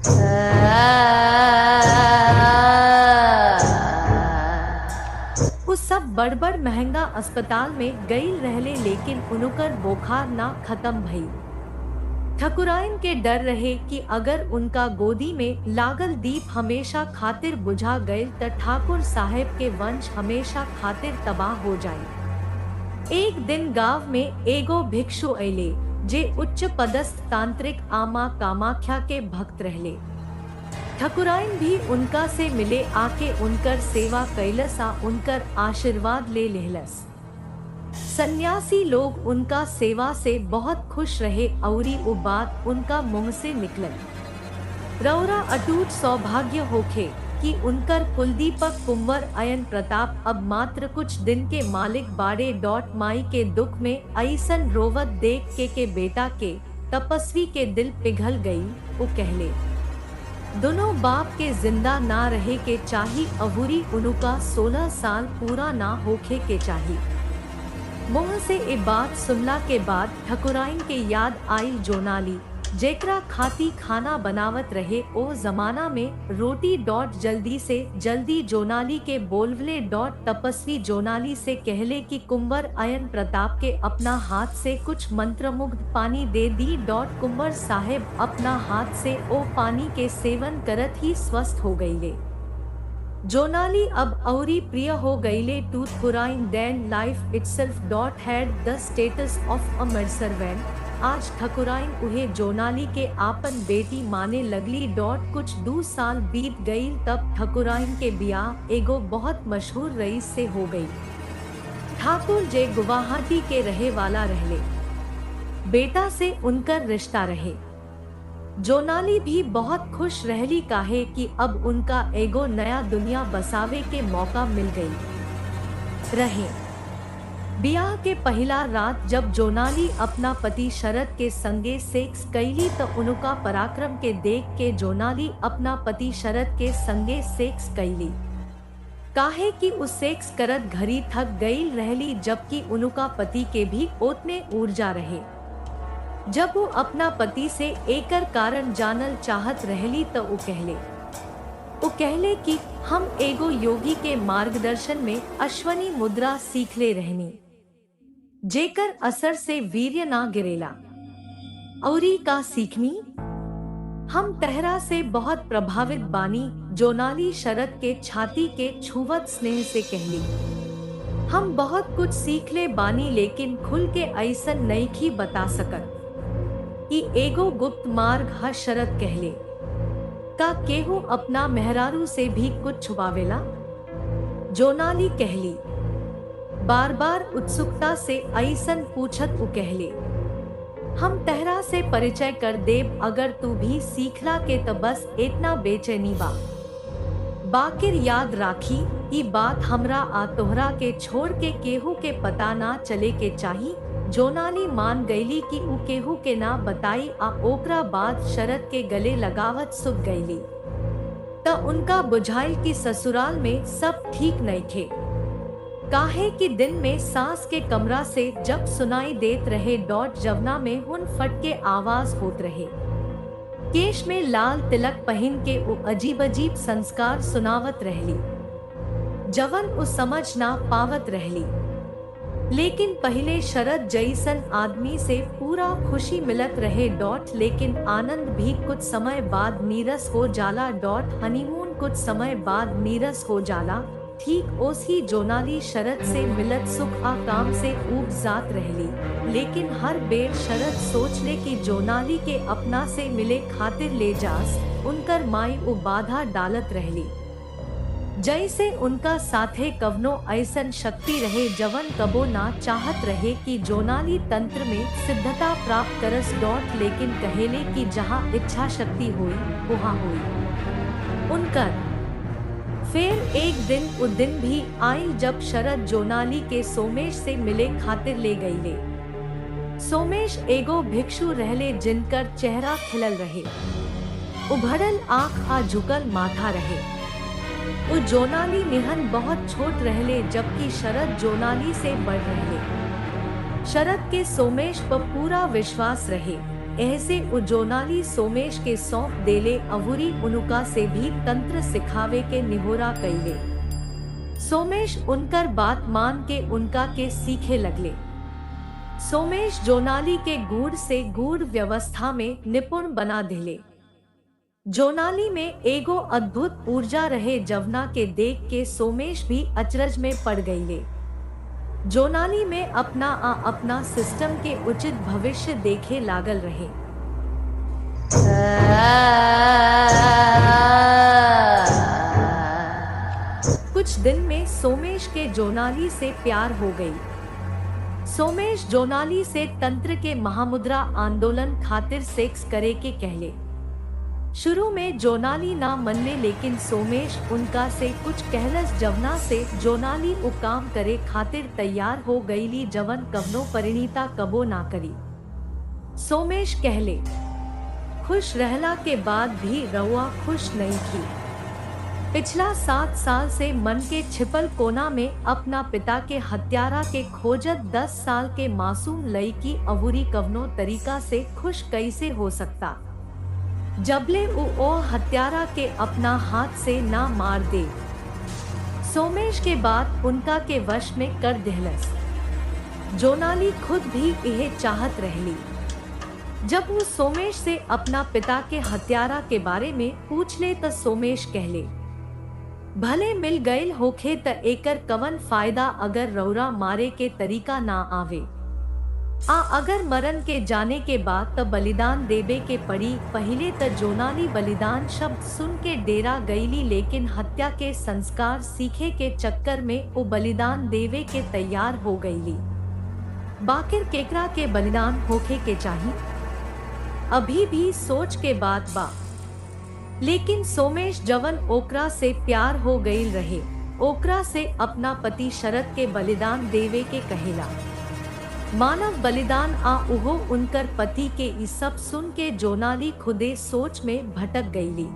उ सब बड़ महंगा अस्पताल में गई रहले लेकिन उनकर बोखार ना खत्म भई। ठकुराइन के डर रहे कि अगर उनका गोदी में लागल दीप हमेशा खातिर बुझा गए त ठाकुर साहेब के वंश हमेशा खातिर तबाह हो जाए। एक दिन गांव में एगो भिक्षु अइले जे उच्च पदस्थ तांत्रिक आमा कामाख्या के भक्त रहले। ठकुराइन भी उनका से मिले आके उनकर सेवा कैलस आ उनकर आशीर्वाद ले लेहलस। सन्यासी लोग उनका सेवा से बहुत खुश रहे औरी वो बात उनका मुंह से निकलल। रौरा अटूट सौभाग्य होखे कि उनकर कुलदीपक कुंवर अयन प्रताप अब मात्र कुछ दिन के मालिक बाड़े। माई के दुख में ऐसन रोवत देख के बेटा के तपस्वी के दिल पिघल गई। वो कहले दोनों बाप के जिंदा ना रहे के चाही अबूरी उनका 16 साल पूरा ना होखे के चाही। मुंह से ए बात सुनला के बाद ठकुराइन के याद आई जोनाली जेकरा खाती खाना बनावत रहे ओ जमाना में रोटी। जल्दी से जल्दी जोनाली के बोलवले। तपस्वी जोनाली से कहले कि कुंवर अयन प्रताप के अपना हाथ से कुछ मंत्रमुग्ध पानी दे दी। कुंवर साहेब अपना हाथ से ओ पानी के सेवन करत ही स्वस्थ हो गईले। जोनाली अब औरी प्रिय हो गईले टू ठकुराइन then life itself had the status of a maidservant. आज ठकुराइन उहे जोनाली के आपन बेटी माने लगली। कुछ 2 साल बीत गई तब ठकुराइन के बियाह एगो बहुत मशहूर रईस से हो गई। ठाकुर जे गुवाहाटी के रहे वाला रहले। बेटा से उनकर रिश्ता रहे। जोनाली भी बहुत खुश रहली काहे कि अब उनका एगो नया दुनिया बसावे के मौका मिल गई रहे। बियाह के पहला रात जब जोनाली अपना पति शरद के संगे सेक्स कैली तो उनका पराक्रम के देख के जोनाली अपना पति शरद के संगे सेक्स कैली काहे कि उस सेक्स करत घड़ी थक गई रहली जबकि उनका पति के भी उतने ऊर्जा रहे। जब वो अपना पति से एकर कारण जानल चाहत रहली तो वो कहले कि हम एगो योगी के मार्गदर्शन में अश्वनी मुद्रा सीखले रहनी जेकर असर से वीर्य ना गिरेला। औरी का सीखनी हम तहरा से बहुत प्रभावित बानी। जोनाली शरद के छाती के छुवत स्नेह से कहली हम बहुत कुछ सीख ले बानी लेकिन खुल के ऐसन नईखी बता सकत कि एगो गुप्त मार्ग ह। शरद कहले का केहू अपना मेहरारू से भी कुछ छुपावेला। जोनाली कहली बार बार उत्सुकता से ऐसन पूछत उ कहले हम तहरा से परिचय कर देब अगर तू भी सीखला के त बस इतना बेचैनी बा। बाकिर याद राखी ई बात हमरा आ तोहरा के छोड़ के केहू के पता ना चले के चाही। जोनाली मान गईली कि उ केहू के ना बताई आ ओकरा बाद शरद के गले लगावत सुख गईली त उनका बुझाइल की ससुराल में सब ठीक नइखे काहे कि दिन में सास के कमरा से जब सुनाई देत रहे। जवना में हुन फट के आवाज होत रहे। केश में लाल तिलक पहन के उ अजीब अजीब संस्कार सुनावत रहली जवन उ समझ ना पावत रहली। लेकिन पहले शरद जैसन आदमी से पूरा खुशी मिलत रहे। लेकिन आनंद भी कुछ समय बाद नीरस हो जाला। हनीमून कुछ समय बाद नीरस हो जाला। ठीक ओसी जोनाली शरद से मिलत सुख आ काम से ऊब जात रहली। लेकिन हर बेर शरद सोच ले कि जोनाली के अपना से मिले खातिर ले जास उनकर माई उ बाधा डालत रहली जैसे उनका साथे कवनो ऐसन शक्ति रहे जवन कबो ना चाहत रहे कि जोनाली तंत्र में सिद्धता प्राप्त करस। लेकिन कहेले कि जहाँ इच्छा शक्ति हुई वहाँ हुई उनकर। फिर एक दिन उ दिन भी आई जब शरद जोनाली के सोमेश से मिले खातिर ले गईले। सोमेश एगो भिक्षु रहले जिनकर चेहरा खिलल रहे। उभरल आँख आ झुकल माथा रहे। उ जोनाली निहन बहुत छोट रहले जबकि शरद जोनाली से बड़ रहले। शरद के सोमेश पर पूरा विश्वास रहे ऐसे उजोनाली सोमेश के सौंप देले अवुरी उनुका से भी तंत्र सिखावे के निहोरा कैले। सोमेश उनकर बात मान के उनका के सीखे लगले। सोमेश जोनाली के गूढ़ से गूढ़ व्यवस्था में निपुण बना दिले। जोनाली में एगो अद्भुत ऊर्जा रहे जवना के देख के सोमेश भी अचरज में पड़ गईले। जोनाली में अपना सिस्टम के उचित भविष्य देखे लागल रहे। कुछ दिन में सोमेश के जोनाली से प्यार हो गई। सोमेश जोनाली से तंत्र के महामुद्रा आंदोलन खातिर सेक्स करे के कहले। शुरू में जोनाली ना मनले, लेकिन सोमेश उनका से कुछ कहलस जवना से जोनाली उ काम करे खातिर तैयार हो गईली जवन कवनो परिणीता कबो ना करी। सोमेश कहले, खुश रहला के बाद भी रउआ खुश नहीं थी। पिछला 7 साल से मन के छिपल कोना में अपना पिता के हत्यारा के खोजत 10 साल के मासूम लड़की अवुरी कवनो तरीका से खुश कैसे हो सकता, जबले ओ हत्यारा के अपना हाथ से ना मार दे। सोमेश के बाद उनका के वश में कर देहलस। जोनाली खुद भी यह चाहत रहली। जब वो सोमेश से अपना पिता के हत्यारा के बारे में पूछ ले त सोमेश कहले, भले मिल गईल होखे त एकर कवन फायदा अगर रौरा मारे के तरीका ना आवे। अगर मरण के जाने के बाद त बलिदान देबे के पड़ी। पहले त जोनाली बलिदान शब्द सुन के डेरा गईली, लेकिन हत्या के संस्कार सीखे के चक्कर में वो बलिदान देवे के तैयार हो गईली। बाकिर केकरा के बलिदान होखे के चाही, अभी भी सोच के बात बा। लेकिन सोमेश जवन ओकरा से प्यार हो गईल रहे, ओकरा से अपना पति शरद के बलिदान देवे के कहेला। मानव बलिदान उहो उनकर पति के ई सब सुन के जोनाली खुदे सोच में भटक गईली।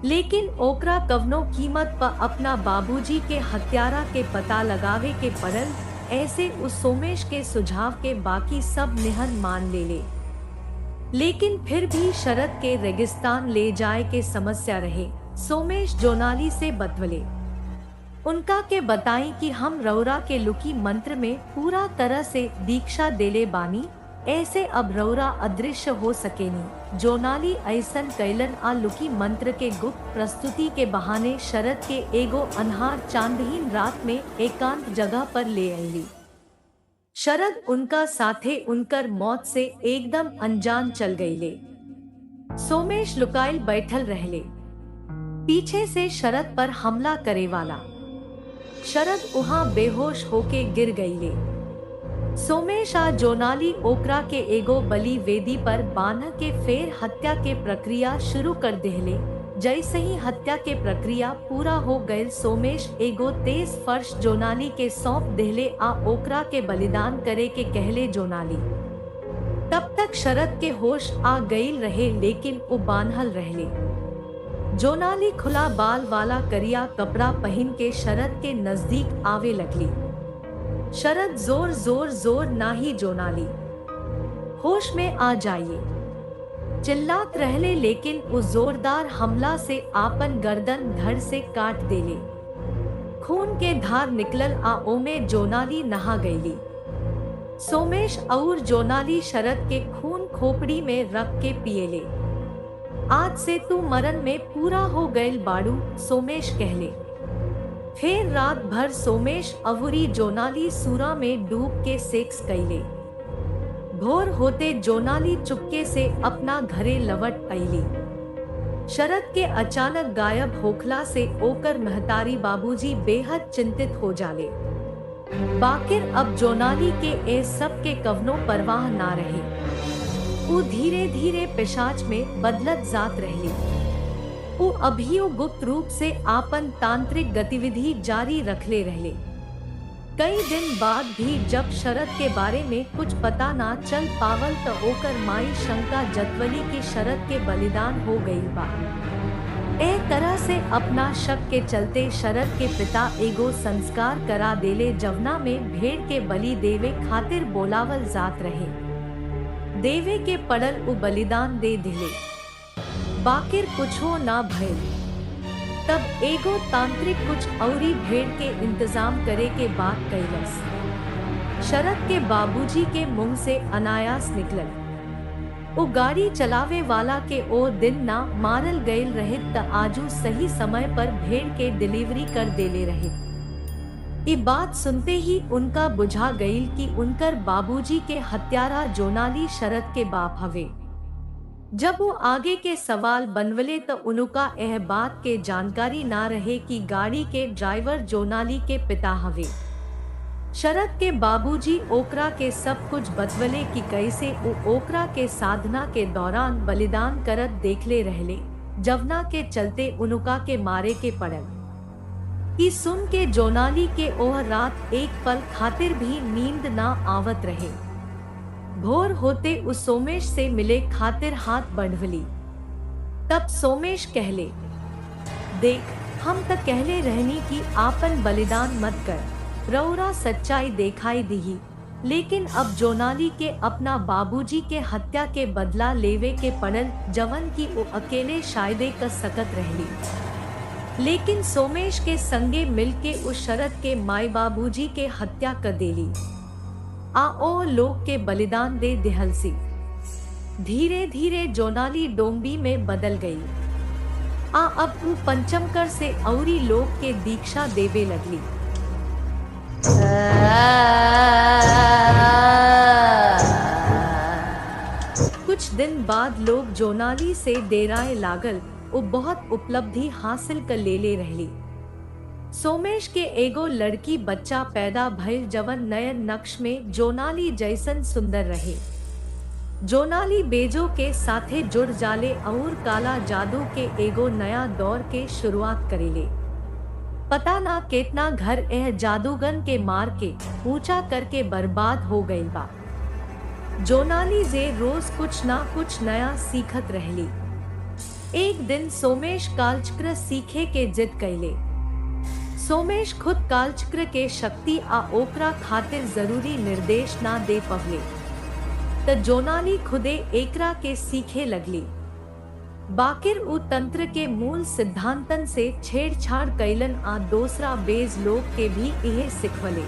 लेकिन ओकरा कवनो कीमत पर अपना बाबूजी के हत्यारा के पता लगावे के पड़ल। ऐसे उस सोमेश के सुझाव के बाकी सब निहन मान ले। लेकिन फिर भी शरद के रेगिस्तान ले जाए के समस्या रहे। सोमेश जोनाली से बतवले, उनका के बताई कि हम रौरा के लुकी मंत्र में पूरा तरह से दीक्षा देले बानी, ऐसे अब रौरा अदृश्य हो सकेनी। जोनाली ऐसन कैलन लुकी मंत्र के गुप्त प्रस्तुति के बहाने शरद के एगो अनहार चांदहीन रात में एकांत जगह पर ले आईली। शरद उनका साथे उनकर मौत से एकदम अनजान चल गईले। सोमेश लुकाइल बैठल रहले, पीछे से शरद पर हमला करे वाला। शरद वहां बेहोश होके गिर गईले। सोमेश जोनाली ओकरा के एगो बलि वेदी पर बांध के फेर हत्या के प्रक्रिया शुरू कर देहले। जैसे ही हत्या के प्रक्रिया पूरा हो गए, सोमेश एगो तेज फर्श जोनाली के सौंप देहले ओकरा के बलिदान करे के कहले। जोनाली तब तक शरद के होश आ गईल रहे, लेकिन वो बांधल रहले। जोनाली खुला बाल वाला करिया कपड़ा पहन के शरद के नजदीक आवे लगली। शरद जोर जोर जोर नाही जोनाली, होश में आ जाइए, चिल्लात रहले। लेकिन उस जोरदार हमला से आपन गर्दन धड़ से काट देले। खून के धार निकलल ओमे जोनाली नहा गईली। सोमेश और जोनाली शरद के खून खोपड़ी में रख के पिएले। आज से तू मरण में पूरा हो गईल बाड़ू, सोमेश कहले। फिर रात भर सोमेश अवुरी जोनाली सूरा में डूब के सेक्स कैले। भोर होते जोनाली चुपके से अपना घरे लवट आईली। शरद के अचानक गायब होखला से ओकर महतारी बाबूजी बेहद चिंतित हो जाले। बाकिर अब जोनाली के ए सब के कवनो परवाह ना रहे। वो धीरे धीरे पिशाच में बदलत जात रहली। वो अभियो गुप्त रूप से आपन तांत्रिक गतिविधि जारी रखले रहले। कई दिन बाद भी जब शरद के बारे में कुछ पता ना चल पावल तो ओकर माई शंका जतवली की शरद के बलिदान हो गई बा। ए तरह से अपना शक के चलते शरद के पिता एगो संस्कार करा देले, जवना में भेड़ के बलि देवे खातिर बोलावल जात रहे। देवे के पड़ल उ बलिदान दे दिले, बाकिर कुछो ना भइल। तब एगो तांत्रिक कुछ औरी भेड़ के इंतजाम करे के बात कैलस। शरद के बाबूजी के मुंह से अनायास निकलल, ओ गाड़ी चलावे वाला के ओ दिन ना मारल गईल रहे त आजू सही समय पर भेड़ के डिलीवरी कर देले रहे। ये बात सुनते ही उनका बुझा गईल कि उनकर बाबूजी के हत्यारा जोनाली शरद के बाप हवे। जब वो आगे के सवाल बनवले तो उनका यह बात के जानकारी ना रहे कि गाड़ी के ड्राइवर जोनाली के पिता हवे। शरद के बाबूजी ओकरा के सब कुछ बतवले कि कैसे वो ओकरा के साधना के दौरान बलिदान करत देखले रहले, जवना के चलते उनका के मारे के पड़ल। ई सुन के जोनाली के ओह रात एक पल खातिर भी नींद ना आवत रहे। भोर होते उस सोमेश से मिले खातिर हाथ बढ़वली। तब सोमेश कहले, देख हम तक कहले रहनी कि आपन बलिदान मत कर, रौरा सच्चाई देखाई दीही, लेकिन अब जोनाली के अपना बाबूजी के हत्या के बदला लेवे के पड़ल, जवन की वो अकेले शायदे कर सकत रहली। लेकिन सोमेश के संगे मिलके उस शरद के माई बाबूजी के हत्या कर देली, आ ओ लोग के बलिदान दे दिहलसी। धीरे धीरे जोनाली डोंबी में बदल गई, आ अब वो पंचमकर से औरी लोग के दीक्षा देवे लगली। कुछ दिन बाद लोग जोनाली से डेराए लागल, वो बहुत उपलब्धि हासिल कर ले रहली। सोमेश के एगो लड़की बच्चा पैदा भइल, जवन नयन नक्श में जोनाली जैसन सुंदर रहे। जोनाली बेजो के साथे जुड़ जाले और काला जादू के एगो नया दौर के शुरुआत करेले। पता ना कितना घर एह जादूगन के मार के ऊंचा करके बर्बाद हो गई बा। जोनाली जे रोज कुछ ना कुछ नया सीखत रहली। एक दिन सोमेश कालचक्र सीखे के जिद कैले। सोमेश खुद कालचक्र के शक्ति आ ओकरा खातिर जरूरी निर्देश ना दे पवले, त जोनाली खुदे एकरा के सीखे लगली। बाकिर उ तंत्र के मूल सिद्धांतन से छेड़छाड़ कैलन आ दूसरा बेज लोग के भी इहे सिखवले।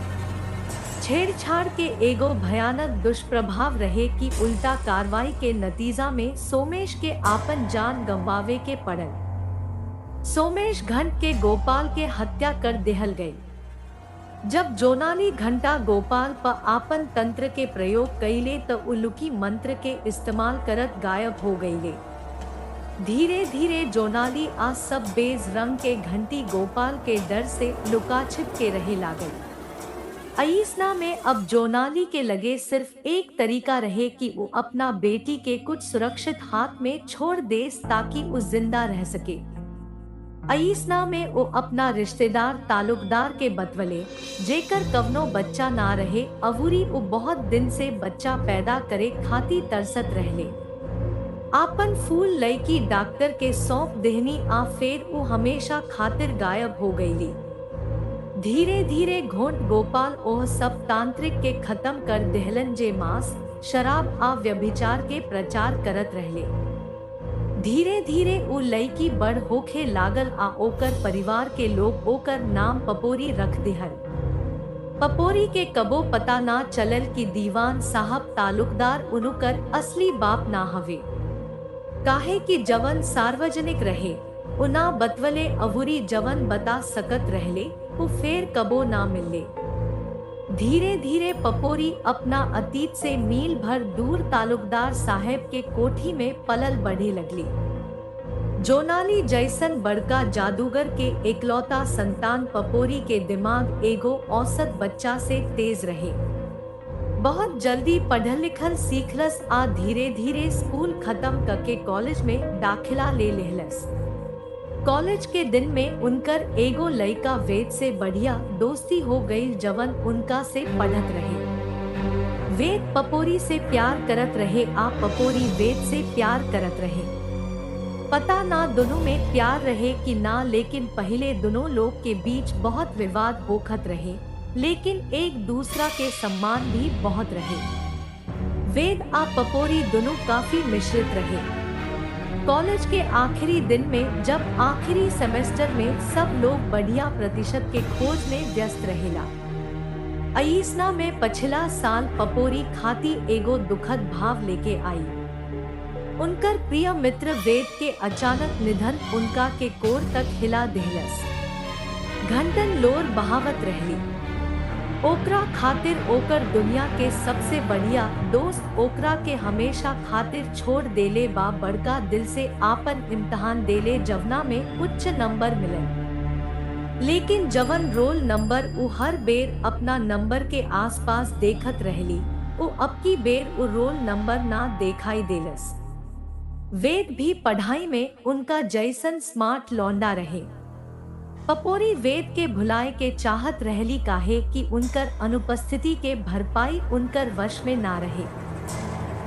छेड़छाड़ के एगो भयानक दुष्प्रभाव रहे कि उल्टा कार्रवाई के नतीजा में सोमेश के आपन जान गंवावे के पड़ल। सोमेश घंट के गोपाल के हत्या कर देहल गई। जब जोनाली घंटा गोपाल पर आपन तंत्र के प्रयोग कैले तो उलुकी मंत्र के इस्तेमाल करत गायब हो गईले। धीरे धीरे जोनाली आ सब बेज रंग के घंटी गोपाल के डर से लुका छिप के रहे लागल। अईसना में अब जोनाली के लगे सिर्फ एक तरीका रहे कि वो अपना बेटी के कुछ सुरक्षित हाथ में छोड़ दे ताकि वो जिंदा रह सके। अईसना में वो अपना रिश्तेदार तालुकदार के बतवले, जेकर कवनो बच्चा ना रहे, अवूरी वो बहुत दिन से बच्चा पैदा करे खाती तरसत रहले। आपन फूल लईकी डॉक्टर के सौंप देहनी आ फेर वो हमेशा खातिर गायब हो गईली। धीरे धीरे घोंट गोपाल ओह सब तांत्रिक के खत्म कर देहलन जे मांस, शराब आ व्यभिचार के प्रचार करत रहले। धीरे धीरे उ लईकी बड़ होखे लागल आ ओकर परिवार के लोग ओकर नाम पपोरी रख दिहल। पपोरी के कबो पता ना चलल कि दीवान साहब तालुकदार उनुकर असली बाप ना हवे, काहे कि जवन सार्वजनिक रहे उना बतवले अवूरी जवन बता सकत रहले वो फेर कबो ना मिले। धीरे धीरे पपोरी अपना अतीत से मील भर दूर तालुकदार साहब के कोठी में पलल बढ़े लगली। जोनाली जैसन बड़का जादूगर के एकलौता संतान पपोरी के दिमाग एगो औसत बच्चा से तेज रहे। बहुत जल्दी पढ़ल लिखल सीखलस आ धीरे धीरे स्कूल खत्म करके कॉलेज में दाखिला ले लेहलस। कॉलेज के दिन में उनकर एगो लड़का वेद से बढ़िया दोस्ती हो गई, जवन उनका से पढ़त रहे। वेद पपोरी से प्यार करत रहे आ पपोरी वेद से प्यार करत रहे। पता ना दोनों में प्यार रहे कि ना, लेकिन पहले दोनों लोग के बीच बहुत विवाद होखत रहे, लेकिन एक दूसरा के सम्मान भी बहुत रहे। वेद आ पपोरी दोनों काफी मिश्रित रहे। कॉलेज के आखिरी दिन में जब आखिरी सेमेस्टर में सब लोग बढ़िया प्रतिशत के खोज में व्यस्त रहेला, अईसना में पिछला साल पपोरी खाती एगो दुखद भाव लेके आई। उनकर प्रिय मित्र वेद के अचानक निधन उनका के कोर तक हिला देहलस। घंटन लोर बहावत रहली। ओकरा खातिर ओकर दुनिया के सबसे बढ़िया दोस्त ओकरा के हमेशा खातिर छोड़ देले बा बड़का दिल से आपन इम्तहान देले जवना में उच्च नंबर मिले। लेकिन जवन रोल नंबर उ हर बेर अपना नंबर के आसपास देखत रहली, उ अब की बेर उ रोल नंबर ना देखाई देलस। वेद भी पढ़ाई में उनका जैसन स्मार्ट लौंडा रहे। पपोरी वेद के भुलाए के चाहत रहली काहे कि उनकर अनुपस्थिति के भरपाई उनकर वश में ना रहे।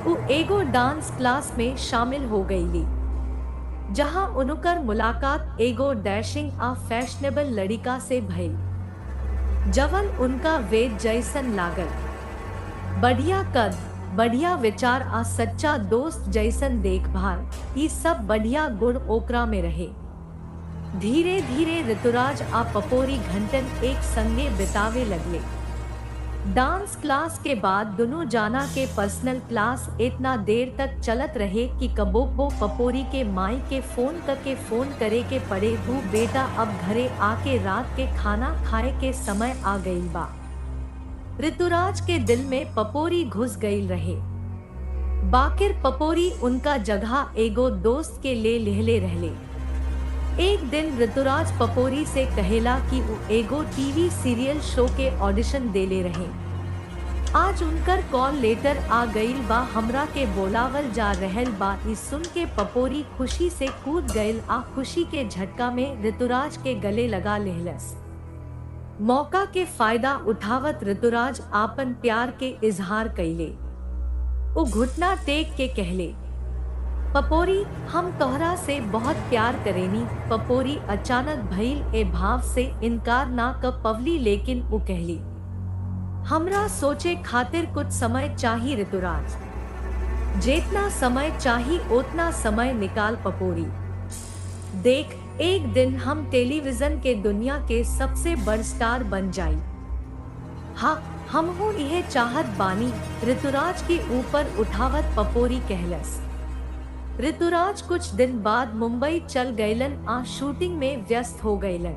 उ एगो डांस क्लास में शामिल हो गईली, जहां उनकर मुलाकात एगो डैशिंग आ फैशनेबल लड़िका से भइल, जवन उनका वेद जैसन लागल। बढ़िया कद, बढ़िया विचार आ सच्चा दोस्त जैसन देखभाल, ये सब बढ़िया गुण ओकरा में रहे। धीरे धीरे ऋतुराज आ पपोरी घंटन एक संगे बितावे लगले। डांस क्लास के बाद दोनों जाना के पर्सनल क्लास इतना देर तक चलत रहे कि कबो पपोरी के माई के फोन करके फोन करे के पड़े, वो बेटा अब घरे आके रात के खाना खाए के समय आ गई बा। ऋतुराज के दिल में पपोरी घुस गई रहे। बाकिर पपोरी उनका जगह एगो दोस्त के ले लेहले रहले। एक दिन ऋतुराज पपोरी से कहेला कि वो एगो टीवी सीरियल शो के ऑडिशन देले रहे। आज उनकर कॉल लेटर आ गईल बा, हमरा के बोलावल जा रहल बा। इस सुन के पपोरी खुशी से कूद गईल आ खुशी के झटका में ऋतुराज के गले लगा लेहलस। मौका के फायदा उठावत ऋतुराज आपन प्यार के इजहार कैले। वो घुटना टेक के कहले, पपोरी हम तोहरा से बहुत प्यार करेनी। पपोरी अचानक भइल ए भाव से इनकार ना कर पवली, लेकिन वो कहली, हमरा सोचे खातिर कुछ समय चाहिए ऋतुराज। जितना समय चाहिए उतना समय निकाल पपोरी। देख, एक दिन हम टेलीविजन के दुनिया के सबसे बड़ स्टार बन जाई। हाँ, हम हो यह चाहत बानी, ऋतुराज के ऊपर उठावत पपोरी कहलस। ऋतुराज कुछ दिन बाद मुंबई चल गईलन आ शूटिंग में व्यस्त हो गईलन।